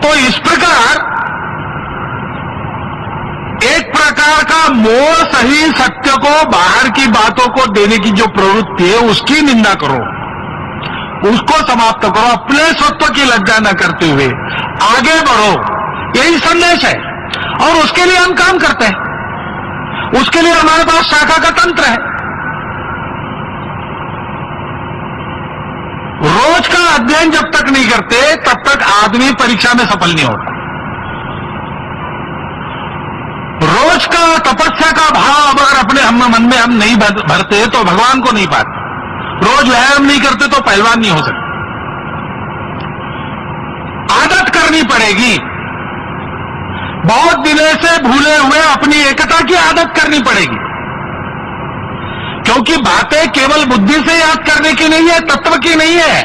तो इस प्रकार एक प्रकार का मोह सही सत्य को, बाहर की बातों को देने की जो प्रवृत्ति है उसकी निंदा करो, उसको समाप्त करो, अपने स्वत्व की लज्जा न करते हुए आगे बढ़ो, यही संदेश है। और उसके लिए हम काम करते हैं, उसके लिए हमारे पास शाखा का तंत्र है। रोज का अध्ययन जब तक नहीं करते तब तक आदमी परीक्षा में सफल नहीं होता। रोज का तपस्या का भाव अगर अपने मन में हम नहीं भरते तो भगवान को नहीं पाते। रोज व्यायाम नहीं करते तो पहलवान नहीं हो सकते। आदत करनी पड़ेगी, बहुत दिनों से भूले हुए अपनी एकता की आदत करनी पड़ेगी, क्योंकि बातें केवल बुद्धि से याद करने की नहीं है, तत्व की नहीं है।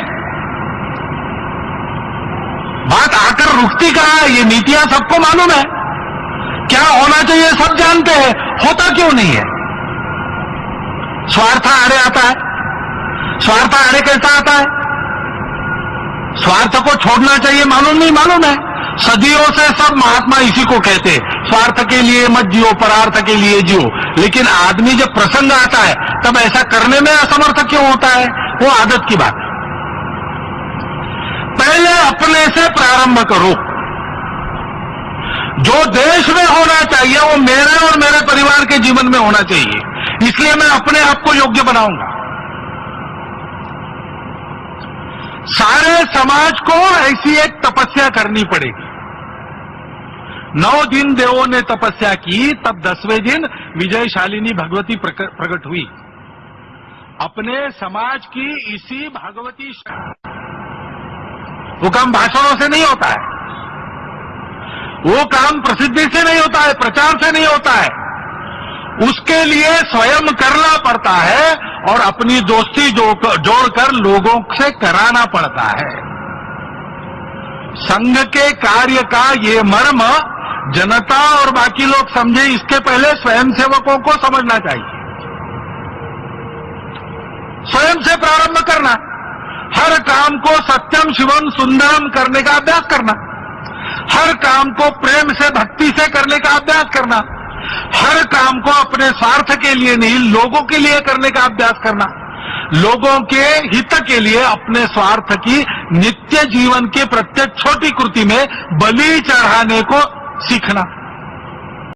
बात आकर रुकती कहां है, ये नीतियां सबको मालूम है, क्या होना चाहिए सब जानते हैं, होता क्यों नहीं है? स्वार्थ आड़े आता है। स्वार्थ आड़े कैसा आता है? स्वार्थ को छोड़ना चाहिए, मालूम नहीं, मालूम है। सदियों से सब महात्मा इसी को कहते, स्वार्थ के लिए मत जियो, परार्थ के लिए जियो। लेकिन आदमी जब प्रसंग आता है तब ऐसा करने में असमर्थ क्यों होता है? वो आदत की बात है। पहले अपने से प्रारंभ करो। जो देश में होना चाहिए वो मेरे और मेरे परिवार के जीवन में होना चाहिए, इसलिए मैं अपने आप को योग्य बनाऊंगा। सारे समाज को ऐसी एक तपस्या करनी पड़ेगी। 9 दिन देवों ने तपस्या की, तब 10वें दिन विजयशालिनी भगवती प्रकट हुई। अपने समाज की इसी भगवती, वो काम भाषणों से नहीं होता है, वो काम प्रसिद्धि से नहीं होता है, प्रचार से नहीं होता है। उसके लिए स्वयं करना पड़ता है और अपनी दोस्ती जोड़कर लोगों से कराना पड़ता है। संघ के कार्य का ये मर्म जनता और बाकी लोग समझे, इसके पहले स्वयंसेवकों को समझना चाहिए। स्वयं से प्रारंभ करना, हर काम को सत्यम शिवम सुंदरम करने का अभ्यास करना, हर काम को प्रेम से भक्ति से करने का अभ्यास करना, हर काम को अपने स्वार्थ के लिए नहीं लोगों के लिए करने का अभ्यास करना, लोगों के हित के लिए अपने स्वार्थ की नित्य जीवन के प्रत्येक छोटी कृति में बलि चढ़ाने को सीखना।